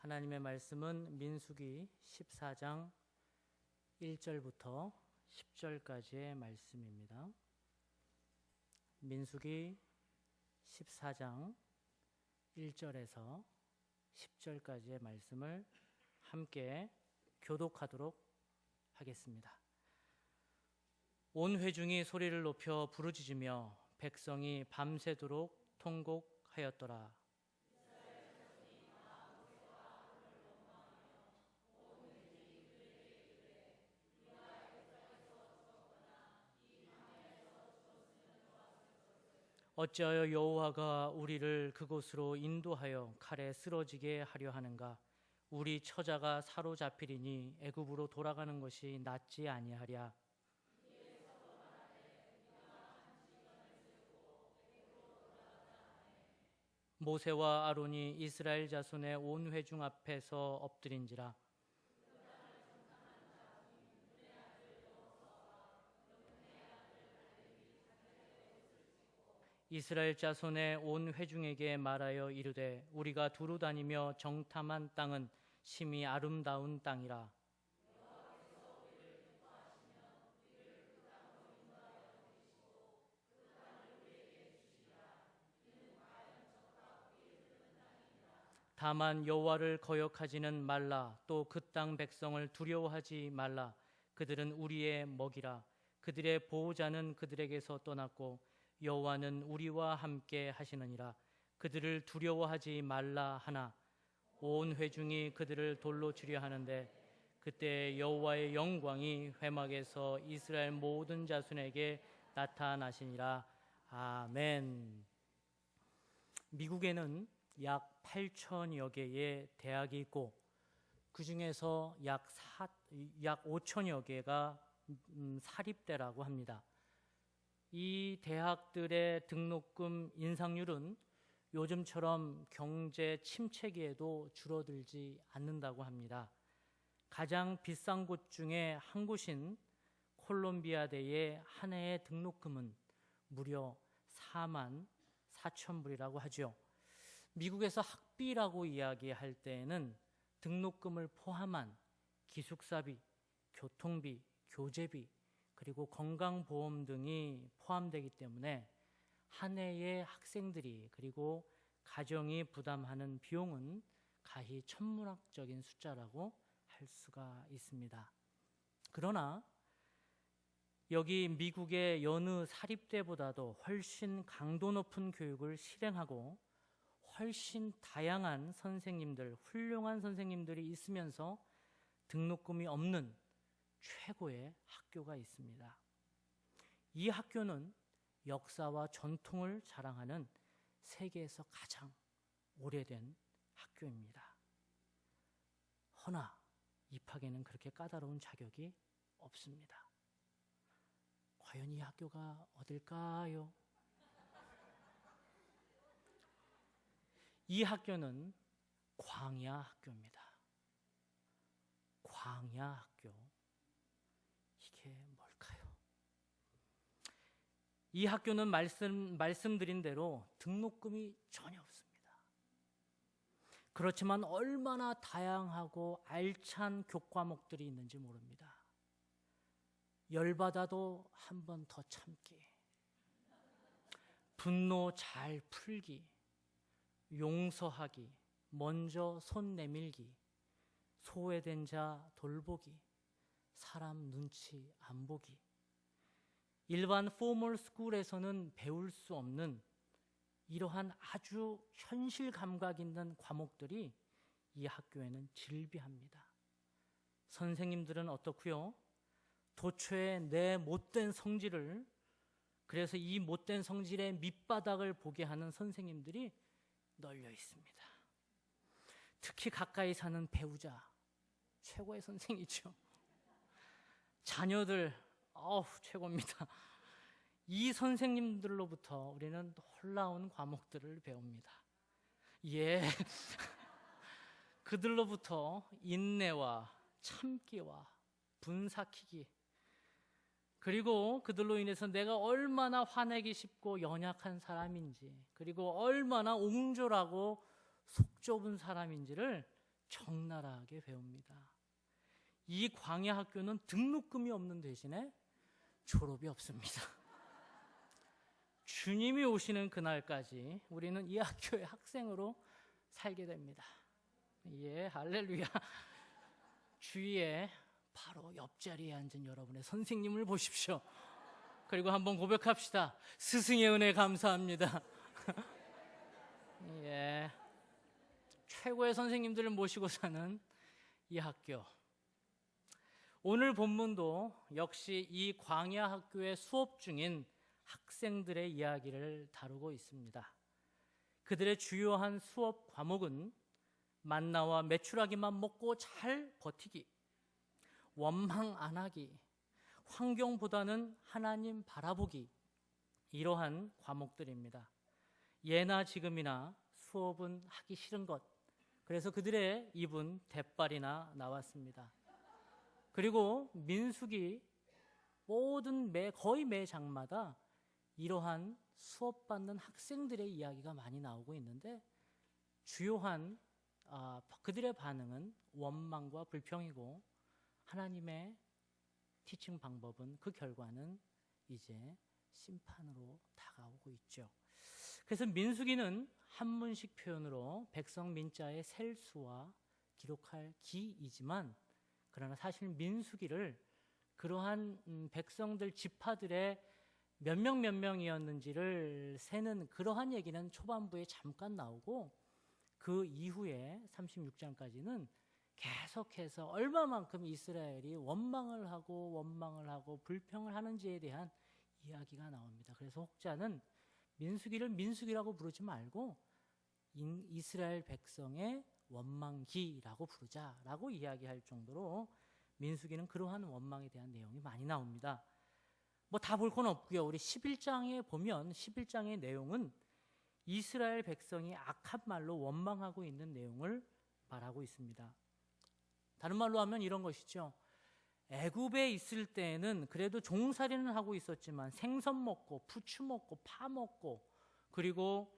하나님의 말씀은 민수기 14장 1절부터 10절까지의 말씀입니다. 민수기 14장 1절에서 10절까지의 말씀을 함께 교독하도록 하겠습니다. 온 회중이 소리를 높여 부르짖으며 백성이 밤새도록 통곡하였더라. 어찌하여 여호와가 우리를 그곳으로 인도하여 칼에 쓰러지게 하려 하는가? 우리 처자가 사로잡히리니 애굽으로 돌아가는 것이 낫지 아니하랴. 모세와 아론이 이스라엘 자손의 온 회중 앞에서 엎드린지라. 이스라엘 자손의 온 회중에게 말하여 이르되 우리가 두루 다니며 정탐한 땅은 심히 아름다운 땅이라. 다만 여호와를 거역하지는 말라. 또 그 땅 백성을 두려워하지 말라. 그들은 우리의 먹이라. 그들의 보호자는 그들에게서 떠났고 여호와는 우리와 함께 하시느니라. 그들을 두려워하지 말라 하나 온 회중이 그들을 돌로 치려 하는데 그때 여호와의 영광이 회막에서 이스라엘 모든 자손에게 나타나시니라. 아멘. 미국에는 약 8천여 개의 대학이 있고 그 중에서 약 5천여 개가 사립대라고 합니다. 이 대학들의 등록금 인상률은 요즘처럼 경제 침체기에도 줄어들지 않는다고 합니다. 가장 비싼 곳 중에 한 곳인 콜롬비아대의 한 해의 등록금은 무려 4만 4천 불이라고 하죠. 미국에서 학비라고 이야기할 때에는 등록금을 포함한 기숙사비, 교통비, 교재비, 그리고 건강보험 등이 포함되기 때문에 한 해의 학생들이 그리고 가정이 부담하는 비용은 가히 천문학적인 숫자라고 할 수가 있습니다. 그러나 여기 미국의 여느 사립대보다도 훨씬 강도 높은 교육을 실행하고 훨씬 다양한 선생님들, 훌륭한 선생님들이 있으면서 등록금이 없는 최고의 학교가 있습니다. 이 학교는 역사와 전통을 자랑하는 세계에서 가장 오래된 학교입니다. 허나 입학에는 그렇게 까다로운 자격이 없습니다. 과연 이 학교가 어딜까요? 이 학교는 광야 학교입니다. 광야 학교. 이게 뭘까요? 이 학교는 말씀드린 대로 등록금이 전혀 없습니다. 그렇지만 얼마나 다양하고 알찬 교과목들이 있는지 모릅니다. 열받아도 한 번 더 참기, 분노 잘 풀기, 용서하기, 먼저 손 내밀기, 소외된 자 돌보기, 사람 눈치 안 보기. 일반 포멀 스쿨에서는 배울 수 없는 이러한 아주 현실 감각 있는 과목들이 이 학교에는 질비합니다. 선생님들은 어떻고요? 도처에 내 못된 성질을, 그래서 이 못된 성질의 밑바닥을 보게 하는 선생님들이 널려 있습니다. 특히 가까이 사는 배우자, 최고의 선생이죠. 자녀들, 최고입니다. 이 선생님들로부터 우리는 놀라운 과목들을 배웁니다. 그들로부터 인내와 참기와 분삭히기, 그리고 그들로 인해서 내가 얼마나 화내기 쉽고 연약한 사람인지, 그리고 얼마나 옹졸하고 속 좁은 사람인지를 적나라하게 배웁니다. 이 광야 학교는 등록금이 없는 대신에 졸업이 없습니다. 주님이 오시는 그날까지 우리는 이 학교의 학생으로 살게 됩니다. 예, 할렐루야. 주위에 바로 옆자리에 앉은 여러분의 선생님을 보십시오. 그리고 한번 고백합시다. 스승의 은혜 감사합니다. 예, 최고의 선생님들을 모시고 사는 이 학교. 오늘 본문도 역시 이 광야 학교의 수업 중인 학생들의 이야기를 다루고 있습니다. 그들의 주요한 수업 과목은 만나와 메추라기만 먹고 잘 버티기, 원망 안 하기, 환경보다는 하나님 바라보기, 이러한 과목들입니다. 예나 지금이나 수업은 하기 싫은 것, 그래서 그들의 입은 대빨이나 나왔습니다. 그리고 민수기 거의 매 장마다 이러한 수업받는 학생들의 이야기가 많이 나오고 있는데, 주요한 그들의 반응은 원망과 불평이고, 하나님의 티칭 방법은, 그 결과는 이제 심판으로 다가오고 있죠. 그래서 민수기는 한문식 표현으로 백성 민자의 셀수와 기록할 기이지만, 그러나 사실 민수기를 그러한 백성들 지파들의 몇 명이었는지를 세는 그러한 얘기는 초반부에 잠깐 나오고, 그 이후에 36장까지는 계속해서 얼마만큼 이스라엘이 원망을 하고 불평을 하는지에 대한 이야기가 나옵니다. 그래서 혹자는 민수기를 민수기라고 부르지 말고 이스라엘 백성의 원망기라고 부르자라고 이야기할 정도로 민수기는 그러한 원망에 대한 내용이 많이 나옵니다. 뭐 다 볼 건 없고요. 우리 11장에 보면 11장의 내용은 이스라엘 백성이 악한 말로 원망하고 있는 내용을 말하고 있습니다. 다른 말로 하면 이런 것이죠. 애굽에 있을 때에는 그래도 종살이는 하고 있었지만 생선 먹고 부추 먹고 파 먹고 그리고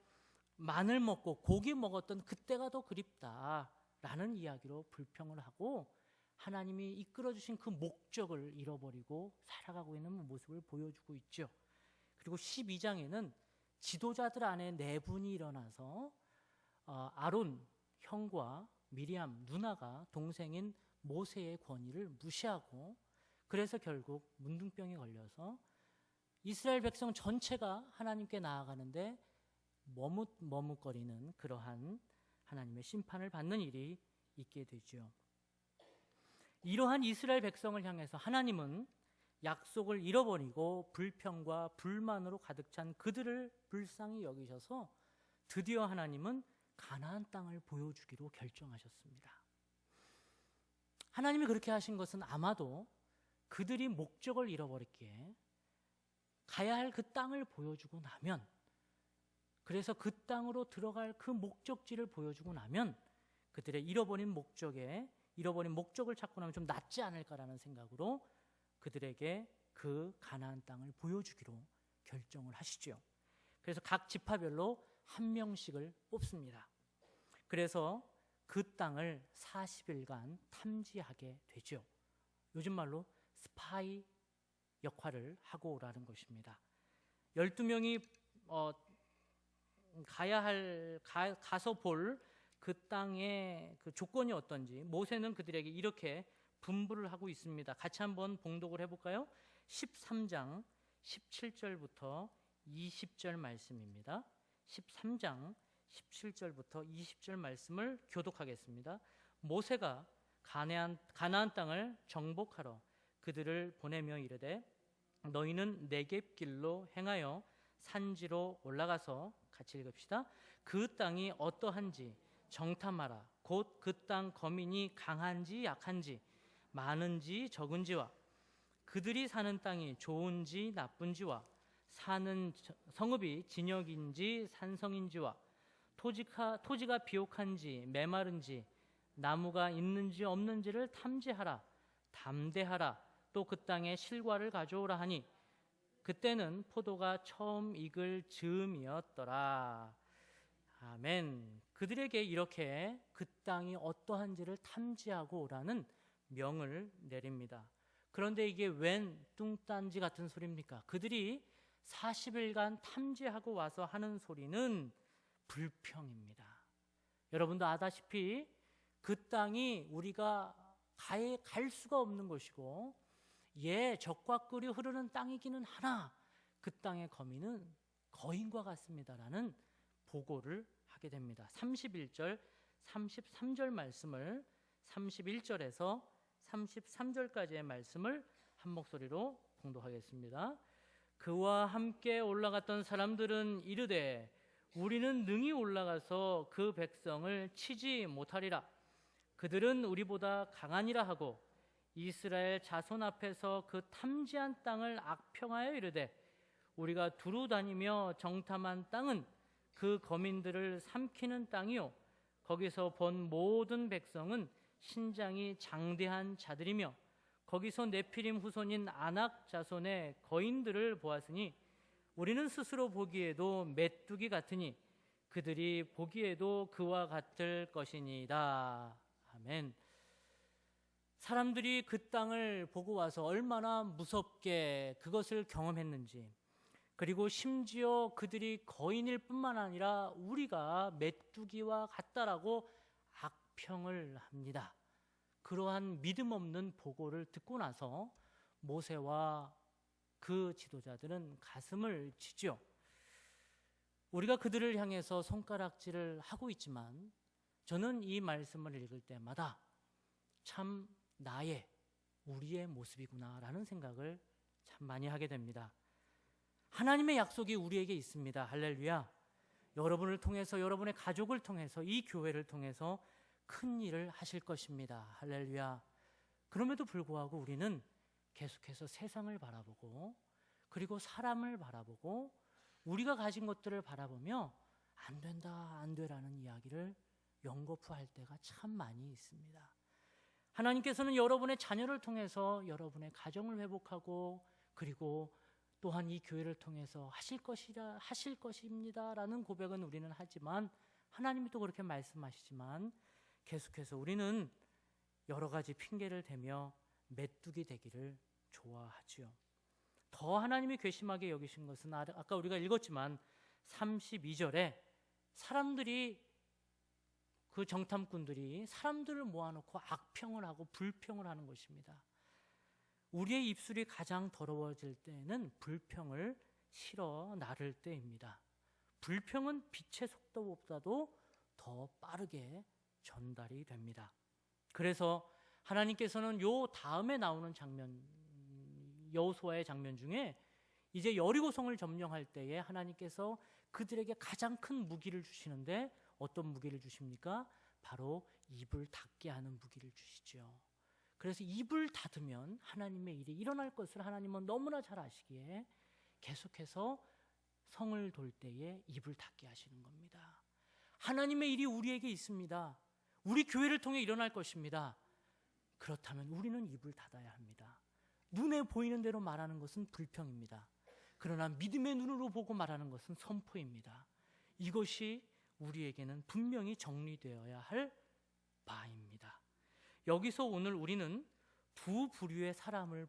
마늘 먹고 고기 먹었던 그때가 더 그립다라는 이야기로 불평을 하고, 하나님이 이끌어주신 그 목적을 잃어버리고 살아가고 있는 모습을 보여주고 있죠. 그리고 12장에는 지도자들 안에 내분이 일어나서 아론 형과 미리암 누나가 동생인 모세의 권위를 무시하고, 그래서 결국 문둥병에 걸려서 이스라엘 백성 전체가 하나님께 나아가는데 머뭇거리는 그러한 하나님의 심판을 받는 일이 있게 되죠. 이러한 이스라엘 백성을 향해서 하나님은 약속을 잃어버리고 불평과 불만으로 가득 찬 그들을 불쌍히 여기셔서 드디어 하나님은 가나안 땅을 보여주기로 결정하셨습니다. 하나님이 그렇게 하신 것은 아마도 그들이 목적을 잃어버렸기에 가야 할 그 땅을 보여주고 나면, 그래서 그 땅으로 들어갈 그 목적지를 보여주고 나면 그들의 잃어버린 목적을 찾고 나면 좀 낫지 않을까라는 생각으로 그들에게 그 가나안 땅을 보여주기로 결정을 하시죠. 그래서 각 지파별로 한 명씩을 뽑습니다. 그래서 그 땅을 40일간 탐지하게 되죠. 요즘 말로 스파이 역할을 하고 오라는 것입니다. 12명이 가서 볼 그 땅의 그 조건이 어떤지 모세는 그들에게 이렇게 분부를 하고 있습니다. 같이 한번 봉독을 해볼까요? 13장 17절부터 20절 말씀입니다. 13장 17절부터 20절 말씀을 교독하겠습니다. 모세가 가나안 땅을 정복하러 그들을 보내며 이르되, 너희는 네겝 길로 행하여 산지로 올라가서, 같이 읽읍시다. 그 땅이 어떠한지 정탐하라. 곧 그 땅 거민이 강한지 약한지 많은지 적은지와 그들이 사는 땅이 좋은지 나쁜지와 사는 성읍이 진역인지 산성인지와 토지가 비옥한지 메마른지 나무가 있는지 없는지를 탐지하라. 담대하라. 또 그 땅에 실과를 가져오라 하니, 그때는 포도가 처음 익을 즈음이었더라. 아멘. 그들에게 이렇게 그 땅이 어떠한지를 탐지하고 오라는 명을 내립니다. 그런데 이게 웬 뚱딴지 같은 소리입니까? 그들이 40일간 탐지하고 와서 하는 소리는 불평입니다. 여러분도 아다시피 그 땅이 우리가 갈 수가 없는 것이고 적과 꿀이 흐르는 땅이기는 하나 그 땅의 거민은 거인과 같습니다라는 보고를 하게 됩니다. 31절, 33절 말씀을 31절에서 33절까지의 말씀을 한 목소리로 봉독하겠습니다. 그와 함께 올라갔던 사람들은 이르되 우리는 능히 올라가서 그 백성을 치지 못하리라. 그들은 우리보다 강하니라 하고 이스라엘 자손 앞에서 그 탐지한 땅을 악평하여 이르되 우리가 두루 다니며 정탐한 땅은 그 거민들을 삼키는 땅이요 거기서 본 모든 백성은 신장이 장대한 자들이며 거기서 네피림 후손인 아낙 자손의 거인들을 보았으니 우리는 스스로 보기에도 메뚜기 같으니 그들이 보기에도 그와 같을 것이니이다. 아멘. 사람들이 그 땅을 보고 와서 얼마나 무섭게 그것을 경험했는지, 그리고 심지어 그들이 거인일 뿐만 아니라 우리가 메뚜기와 같다라고 악평을 합니다. 그러한 믿음 없는 보고를 듣고 나서 모세와 그 지도자들은 가슴을 치죠. 우리가 그들을 향해서 손가락질을 하고 있지만 저는 이 말씀을 읽을 때마다 참 우리의 모습이구나라는 생각을 참 많이 하게 됩니다. 하나님의 약속이 우리에게 있습니다. 할렐루야. 여러분을 통해서, 여러분의 가족을 통해서, 이 교회를 통해서 큰 일을 하실 것입니다. 할렐루야. 그럼에도 불구하고 우리는 계속해서 세상을 바라보고, 그리고 사람을 바라보고, 우리가 가진 것들을 바라보며 안 된다, 안 되라는 이야기를 연거푸할 때가 참 많이 있습니다. 하나님께서는 여러분의 자녀를 통해서 여러분의 가정을 회복하고, 그리고 또한 이 교회를 통해서 하실 것입니다라는 고백은 우리는 하지만, 하나님이 또 그렇게 말씀하시지만 계속해서 우리는 여러 가지 핑계를 대며 메뚜기 되기를 좋아하지요. 더 하나님이 괘씸하게 여기신 것은 아까 우리가 읽었지만 32절에 사람들이, 그 정탐꾼들이 사람들을 모아놓고 악평을 하고 불평을 하는 것입니다. 우리의 입술이 가장 더러워질 때는 불평을 실어 나를 때입니다. 불평은 빛의 속도보다도 더 빠르게 전달이 됩니다. 그래서 하나님께서는 요 다음에 나오는 장면, 여호수아의 장면 중에 이제 여리고성을 점령할 때에 하나님께서 그들에게 가장 큰 무기를 주시는데 어떤 무기를 주십니까? 바로 입을 닫게 하는 무기를 주시죠. 그래서 입을 닫으면 하나님의 일이 일어날 것을 하나님은 너무나 잘 아시기에 계속해서 성을 돌 때에 입을 닫게 하시는 겁니다. 하나님의 일이 우리에게 있습니다. 우리 교회를 통해 일어날 것입니다. 그렇다면 우리는 입을 닫아야 합니다. 눈에 보이는 대로 말하는 것은 불평입니다. 그러나 믿음의 눈으로 보고 말하는 것은 선포입니다. 이것이 우리에게는 분명히 정리되어야 할 바입니다. 여기서 오늘 우리는 두 부류의 사람을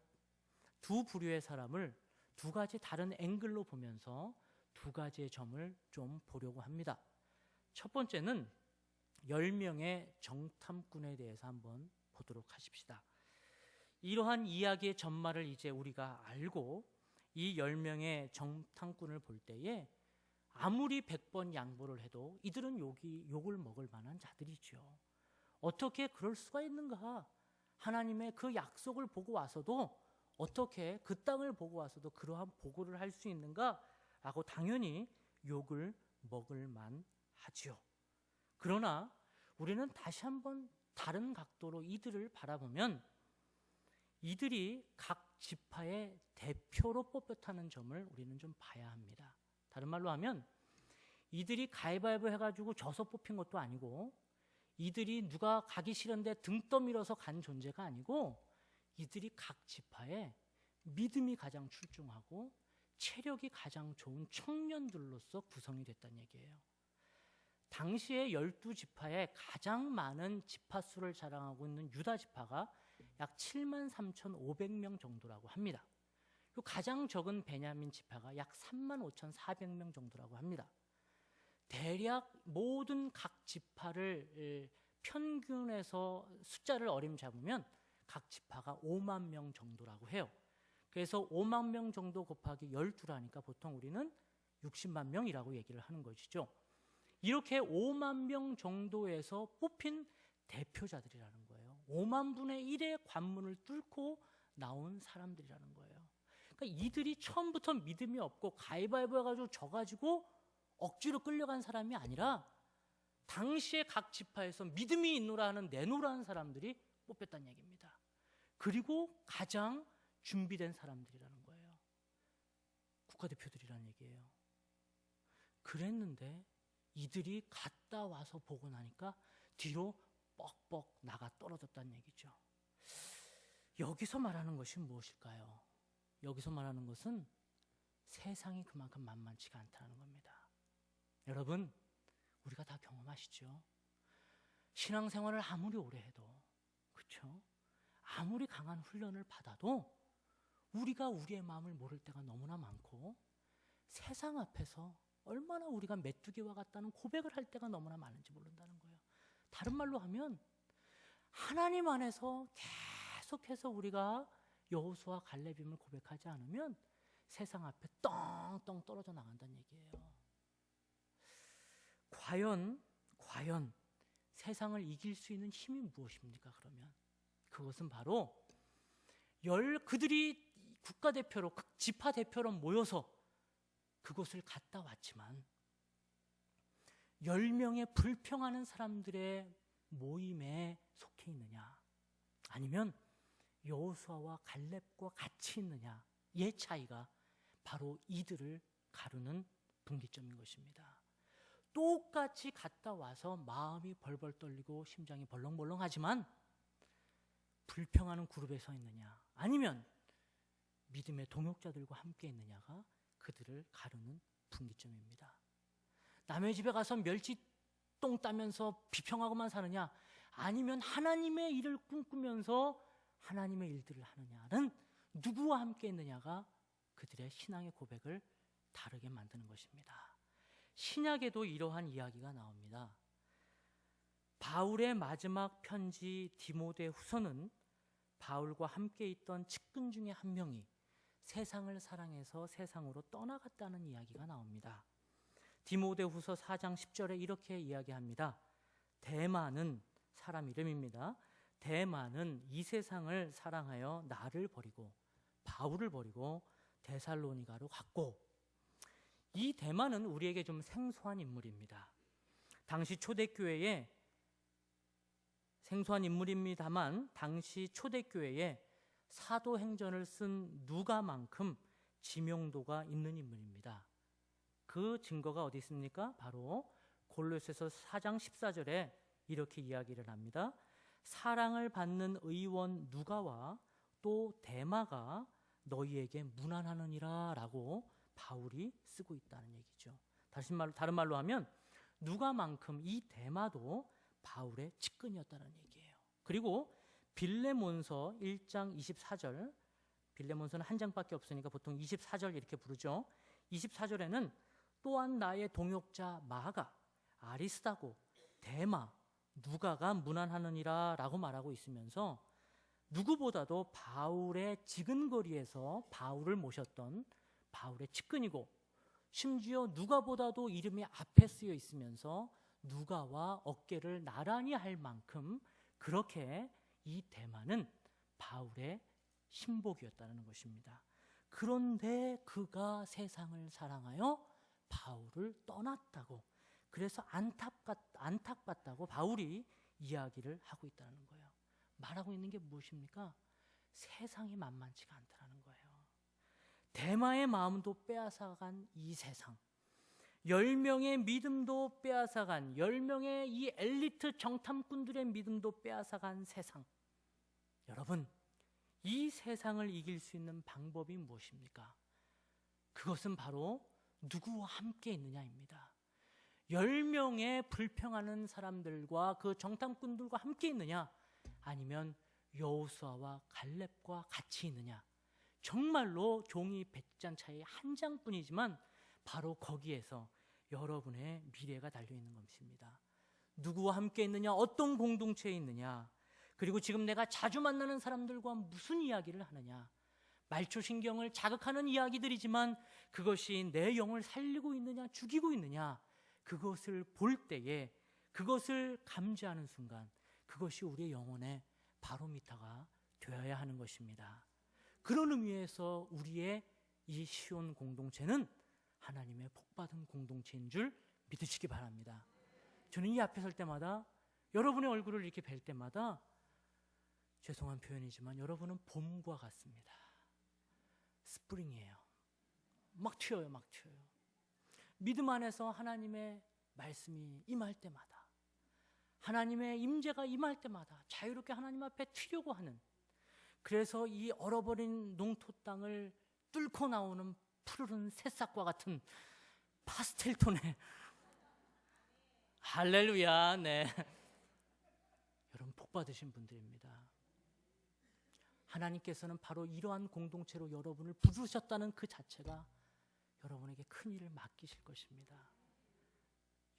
두 가지 다른 앵글로 보면서 두 가지의 점을 좀 보려고 합니다. 첫 번째는 10명의 정탐꾼에 대해서 한번 보도록 하십시다. 이러한 이야기의 전말을 이제 우리가 알고 이 10명의 정탐꾼을 볼 때에 아무리 100번 양보를 해도 이들은 욕을 먹을 만한 자들이죠. 어떻게 그럴 수가 있는가? 하나님의 그 약속을 보고 와서도, 어떻게 그 땅을 보고 와서도 그러한 보고를 할 수 있는가? 라고 당연히 욕을 먹을 만하지요. 그러나 우리는 다시 한번 다른 각도로 이들을 바라보면 이들이 각 지파의 대표로 뽑혔다는 점을 우리는 좀 봐야 합니다. 다른 말로 하면 이들이 가위바위보 해가지고 져서 뽑힌 것도 아니고, 이들이 누가 가기 싫은데 등 떠밀어서 간 존재가 아니고, 이들이 각 지파에 믿음이 가장 출중하고 체력이 가장 좋은 청년들로서 구성이 됐다는 얘기예요. 당시에 12지파에 가장 많은 지파 수를 자랑하고 있는 유다 지파가 약 73,500명 정도라고 합니다. 그리고 가장 적은 베냐민 지파가 약 35,400명 정도라고 합니다. 대략 모든 각 지파를 평균해서 숫자를 어림잡으면 각 지파가 5만 명 정도라고 해요. 그래서 5만 명 정도 곱하기 12라니까 보통 우리는 60만 명이라고 얘기를 하는 것이죠. 이렇게 5만 명 정도에서 뽑힌 대표자들이라는 거예요. 5만 분의 1의 관문을 뚫고 나온 사람들이라는 거예요. 그러니까 이들이 처음부터 믿음이 없고 가위바위보 해가지고 져가지고 억지로 끌려간 사람이 아니라 당시에 각 지파에서 믿음이 있노라 하는 내노라 하는 사람들이 뽑혔다는 얘기입니다. 그리고 가장 준비된 사람들이라는 거예요. 국가대표들이라는 얘기예요. 그랬는데 이들이 갔다 와서 보고 나니까 뒤로 뻑뻑 나가 떨어졌다는 얘기죠. 여기서 말하는 것이 무엇일까요? 여기서 말하는 것은 세상이 그만큼 만만치가 않다는 겁니다. 여러분, 우리가 다 경험하시죠? 신앙생활을 아무리 오래 해도, 그렇죠? 아무리 강한 훈련을 받아도 우리가 우리의 마음을 모를 때가 너무나 많고 세상 앞에서 얼마나 우리가 메뚜기와 같다는 고백을 할 때가 너무나 많은지 모른다는 거예요. 다른 말로 하면 하나님 안에서 계속해서 우리가 여호수아 갈렙임을 고백하지 않으면 세상 앞에 떵떵 떨어져 나간다는 얘기예요. 과연 세상을 이길 수 있는 힘이 무엇입니까? 그러면 그것은 바로 그들이 국가대표로 지파대표로 모여서 그곳을 갔다 왔지만 10명의 불평하는 사람들의 모임에 속해 있느냐 아니면 여호수아와 갈렙과 같이 있느냐의 차이가 바로 이들을 가르는 분기점인 것입니다. 똑같이 갔다 와서 마음이 벌벌 떨리고 심장이 벌렁벌렁하지만 불평하는 그룹에 서 있느냐 아니면 믿음의 동역자들과 함께 있느냐가 그들을 가르는 분기점입니다. 남의 집에 가서 멸치똥 따면서 비평하고만 사느냐 아니면 하나님의 일을 꿈꾸면서 하나님의 일들을 하느냐는 누구와 함께 있느냐가 그들의 신앙의 고백을 다르게 만드는 것입니다. 신약에도 이러한 이야기가 나옵니다. 바울의 마지막 편지 디모데후서는 바울과 함께 있던 측근 중에 한 명이 세상을 사랑해서 세상으로 떠나갔다는 이야기가 나옵니다. 디모데후서 4장 10절에 이렇게 이야기합니다. 대마는 사람 이름입니다. 대마는 이 세상을 사랑하여 나를 버리고 바울을 버리고 데살로니가로 갔고, 이 대마는 우리에게 좀 생소한 인물입니다. 당시 초대교회에 생소한 인물입니다만 당시 초대교회에 사도행전을 쓴 누가만큼 지명도가 있는 인물입니다. 그 증거가 어디 있습니까? 바로 골로새서 4장 14절에 이렇게 이야기를 합니다. 사랑을 받는 의원 누가와 또 데마가 너희에게 문안하느니라 라고 바울이 쓰고 있다는 얘기죠. 다른 말로 하면 누가만큼 이 데마도 바울의 측근이었다는 얘기예요. 그리고 빌레몬서 1장 24절, 빌레몬서는 한 장밖에 없으니까 보통 24절 이렇게 부르죠. 24절에는 또한 나의 동역자 마가, 아리스다고, 데마, 누가가 문안하느니라 라고 말하고 있으면서 누구보다도 바울의 지근거리에서 바울을 모셨던 바울의 측근이고, 심지어 누가보다도 이름이 앞에 쓰여 있으면서 누가와 어깨를 나란히 할 만큼 그렇게 이 데마는 바울의 신복이었다는 것입니다. 그런데 그가 세상을 사랑하여 바울을 떠났다고, 그래서 안타깝다고 바울이 이야기를 하고 있다는 거예요. 말하고 있는 게 무엇입니까? 세상이 만만치가 않다는 거예요. 데마의 마음도 빼앗아간 이 세상, 10명의 믿음도 빼앗아간, 10명의 이 엘리트 정탐꾼들의 믿음도 빼앗아간 세상. 여러분, 이 세상을 이길 수 있는 방법이 무엇입니까? 그것은 바로 누구와 함께 있느냐입니다. 10명의 불평하는 사람들과 그 정탐꾼들과 함께 있느냐, 아니면 여호수아와 갈렙과 같이 있느냐. 정말로 종이 100장 차이 한 장뿐이지만 바로 거기에서 여러분의 미래가 달려있는 것입니다. 누구와 함께 있느냐, 어떤 공동체에 있느냐, 그리고 지금 내가 자주 만나는 사람들과 무슨 이야기를 하느냐. 말초신경을 자극하는 이야기들이지만 그것이 내 영을 살리고 있느냐, 죽이고 있느냐, 그것을 볼 때에, 그것을 감지하는 순간 그것이 우리의 영혼의 바로미터가 되어야 하는 것입니다. 그런 의미에서 우리의 이 시온 공동체는 하나님의 복받은 공동체인 줄 믿으시기 바랍니다. 저는 이 앞에 설 때마다, 여러분의 얼굴을 이렇게 뵐 때마다, 죄송한 표현이지만 여러분은 봄과 같습니다. 스프링이에요. 막 튀어요, 막 튀어요. 믿음 안에서 하나님의 말씀이 임할 때마다, 하나님의 임재가 임할 때마다 자유롭게 하나님 앞에 튀려고 하는, 그래서 이 얼어버린 농토 땅을 뚫고 나오는 푸르른 새싹과 같은 파스텔 톤의 할렐루야. 네. 여러분 복 받으신 분들입니다. 하나님께서는 바로 이러한 공동체로 여러분을 부르셨다는 그 자체가 여러분에게 큰 일을 맡기실 것입니다.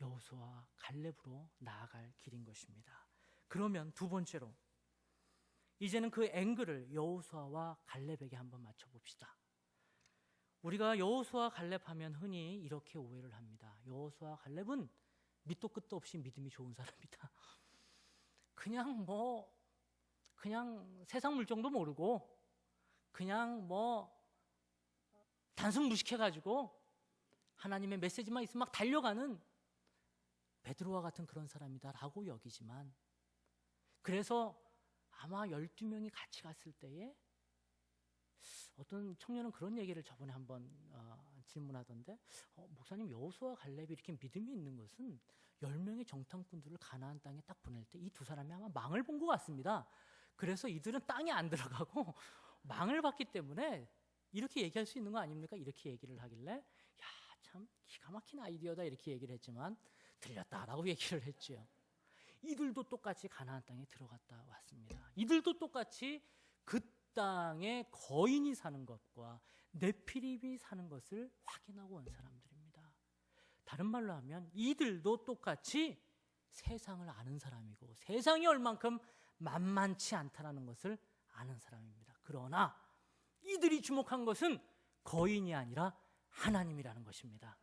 여호수아와 갈렙으로 나아갈 길인 것입니다. 그러면 두 번째로, 이제는 그 앵글을 여호수아와 갈렙에게 한번 맞춰봅시다. 우리가 여호수아 갈렙 하면 흔히 이렇게 오해를 합니다. 여호수아 갈렙은 밑도 끝도 없이 믿음이 좋은 사람이다. 그냥 세상 물정도 모르고 그냥 단순 무식해가지고 하나님의 메시지만 있으면 막 달려가는 베드로와 같은 그런 사람이다라고 여기지만, 그래서 아마 12명이 같이 갔을 때에 어떤 청년은 그런 얘기를 저번에 한번 질문하던데, 목사님, 여호수아 갈렙이 이렇게 믿음이 있는 것은 10명의 정탐꾼들을 가나안 땅에 딱 보낼 때 이 두 사람이 아마 망을 본 것 같습니다. 그래서 이들은 땅에 안 들어가고 망을 봤기 때문에 이렇게 얘기할 수 있는 거 아닙니까? 이렇게 얘기를 하길래, 야, 참 기가 막힌 아이디어다 이렇게 얘기를 했지만 들렸다라고 얘기를 했죠. 이들도 똑같이 가나안 땅에 들어갔다 왔습니다. 이들도 똑같이 그 땅에 거인이 사는 것과 네피림이 사는 것을 확인하고 온 사람들입니다. 다른 말로 하면 이들도 똑같이 세상을 아는 사람이고 세상이 얼만큼 만만치 않다는 것을 아는 사람입니다. 그러나 이들이 주목한 것은 거인이 아니라 하나님이라는 것입니다.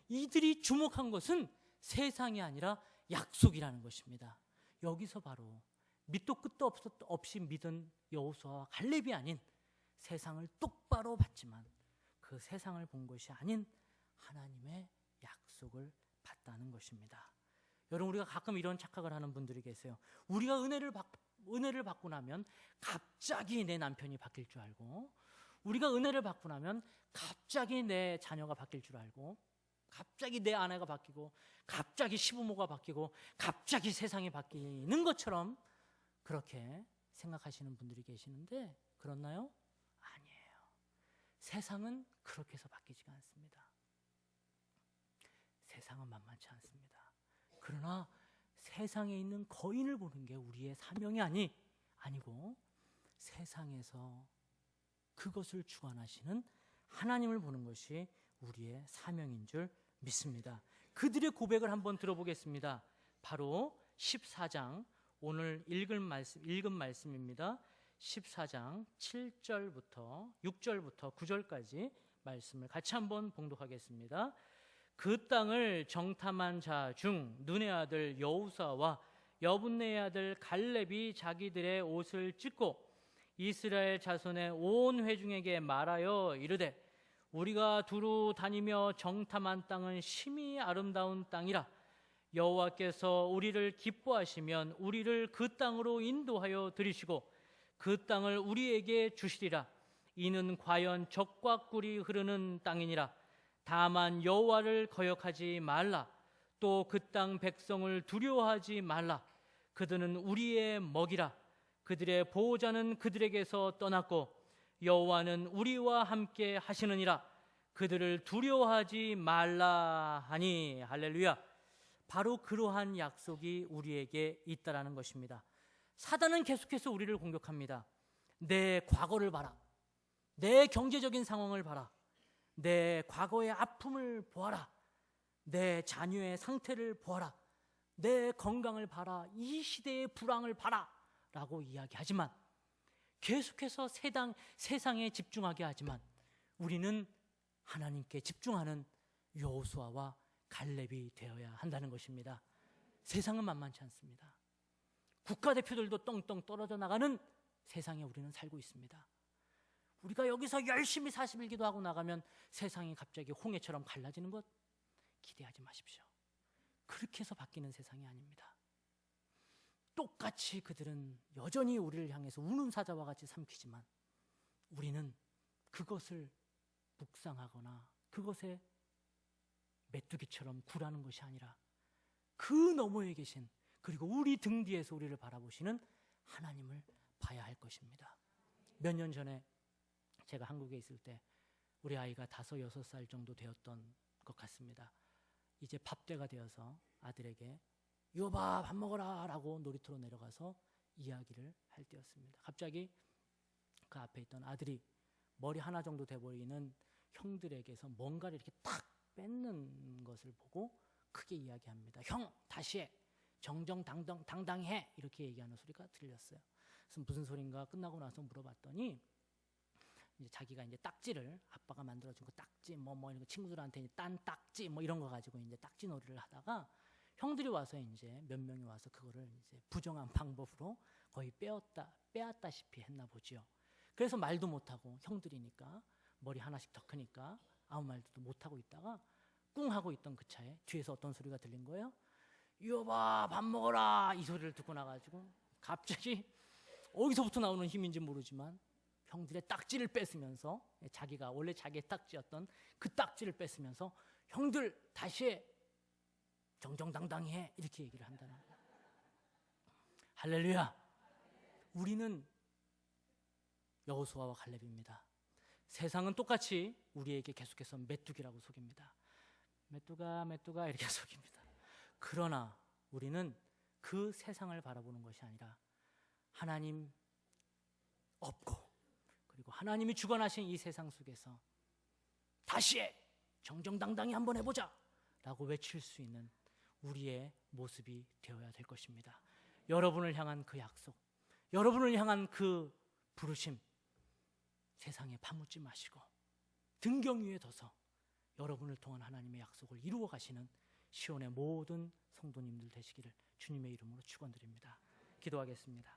이들이 주목한 것은 세상이 아니라 약속이라는 것입니다. 여기서 바로 밑도 끝도 없이 믿은 여호수아와 갈렙이 아닌, 세상을 똑바로 봤지만 그 세상을 본 것이 아닌 하나님의 약속을 봤다는 것입니다. 여러분, 우리가 가끔 이런 착각을 하는 분들이 계세요. 우리가 은혜를 받고 나면 갑자기 내 남편이 바뀔 줄 알고, 우리가 은혜를 받고 나면 갑자기 내 자녀가 바뀔 줄 알고, 갑자기 내 아내가 바뀌고, 갑자기 시부모가 바뀌고, 갑자기 세상이 바뀌는 것처럼 그렇게 생각하시는 분들이 계시는데, 그렇나요? 아니에요. 세상은 그렇게 해서 바뀌지가 않습니다. 세상은 만만치 않습니다. 그러나 세상에 있는 거인을 보는 게 우리의 사명이 아니고 세상에서 그것을 주관하시는 하나님을 보는 것이 우리의 사명인 줄 믿습니다. 그들의 고백을 한번 들어보겠습니다. 바로 14장, 오늘 읽은 말씀입니다. 14장 7절부터 6절부터 9절까지 말씀을 같이 한번 봉독하겠습니다. 그 땅을 정탐한 자 중 눈의 아들 여호수아와 여분네의 아들 갈렙이 자기들의 옷을 찢고 이스라엘 자손의 온 회중에게 말하여 이르되, 우리가 두루 다니며 정탐한 땅은 심히 아름다운 땅이라. 여호와께서 우리를 기뻐하시면 우리를 그 땅으로 인도하여 들이시고 그 땅을 우리에게 주시리라. 이는 과연 젖과 꿀이 흐르는 땅이니라. 다만 여호와를 거역하지 말라. 또 그 땅 백성을 두려워하지 말라. 그들은 우리의 먹이라. 그들의 보호자는 그들에게서 떠났고 여호와는 우리와 함께 하시느니라. 그들을 두려워하지 말라 하니. 할렐루야. 바로 그러한 약속이 우리에게 있다라는 것입니다. 사단은 계속해서 우리를 공격합니다. 내 과거를 봐라. 내 경제적인 상황을 봐라. 내 과거의 아픔을 보아라. 내 자녀의 상태를 보아라. 내 건강을 봐라. 이 시대의 불황을 봐라 라고 이야기하지만, 계속해서 세상에 집중하게 하지만 우리는 하나님께 집중하는 여호수아와 갈렙이 되어야 한다는 것입니다. 세상은 만만치 않습니다. 국가대표들도 떵떵 떨어져 나가는 세상에 우리는 살고 있습니다. 우리가 여기서 열심히 40일 기도하고 나가면 세상이 갑자기 홍해처럼 갈라지는 것 기대하지 마십시오. 그렇게 해서 바뀌는 세상이 아닙니다. 똑같이 그들은 여전히 우리를 향해서 우는 사자와 같이 삼키지만 우리는 그것을 묵상하거나 그것에 메뚜기처럼 굴하는 것이 아니라 그 너머에 계신, 그리고 우리 등 뒤에서 우리를 바라보시는 하나님을 봐야 할 것입니다. 몇 년 전에 제가 한국에 있을 때 우리 아이가 5, 6살 정도 되었던 것 같습니다. 이제 밥 때가 되어서 아들에게 유호봐 밥 먹어라 라고 놀이터로 내려가서 이야기를 할 때였습니다. 갑자기 그 앞에 있던 아들이 머리 하나 정도 돼 보이는 형들에게서 뭔가를 이렇게 딱 뺏는 것을 보고 크게 이야기합니다. 형 다시 해. 정정당당해. 이렇게 얘기하는 소리가 들렸어요. 그래서 무슨 소린가 끝나고 나서 물어봤더니 이제 자기가 이제 딱지를, 아빠가 만들어준 그 딱지 뭐 이런 거 친구들한테 딴 딱지 뭐 이런 거 가지고 이제 딱지 놀이를 하다가 형들이 와서 이제 몇 명이 와서 그거를 이제 부정한 방법으로 거의 빼앗다시피 했나 보지요. 그래서 말도 못하고, 형들이니까 머리 하나씩 더 크니까 아무 말도 못하고 있다가 꿍 하고 있던 그 차에 뒤에서 어떤 소리가 들린 거예요. 유호봐 밥 먹어라 이 소리를 듣고 나가지고 갑자기 어디서부터 나오는 힘인지 모르지만 형들의 딱지를 뺏으면서, 자기가 원래 자기의 딱지였던 그 딱지를 뺏으면서 형들 다시 해. 정정당당해. 이렇게 얘기를 한다는 거예요. 할렐루야. 우리는 여호수아와 갈렙입니다. 세상은 똑같이 우리에게 계속해서 메뚜기라고 속입니다. 메뚜가 이렇게 속입니다. 그러나 우리는 그 세상을 바라보는 것이 아니라 하나님 없고, 그리고 하나님이 주관하신 이 세상 속에서 다시 해! 정정당당히 한번 해보자! 라고 외칠 수 있는 우리의 모습이 되어야 될 것입니다. 여러분을 향한 그 약속, 여러분을 향한 그 부르심, 세상에 파묻지 마시고 등경 위에 둬서 여러분을 통한 하나님의 약속을 이루어 가시는 시온의 모든 성도님들 되시기를 주님의 이름으로 축원드립니다. 기도하겠습니다.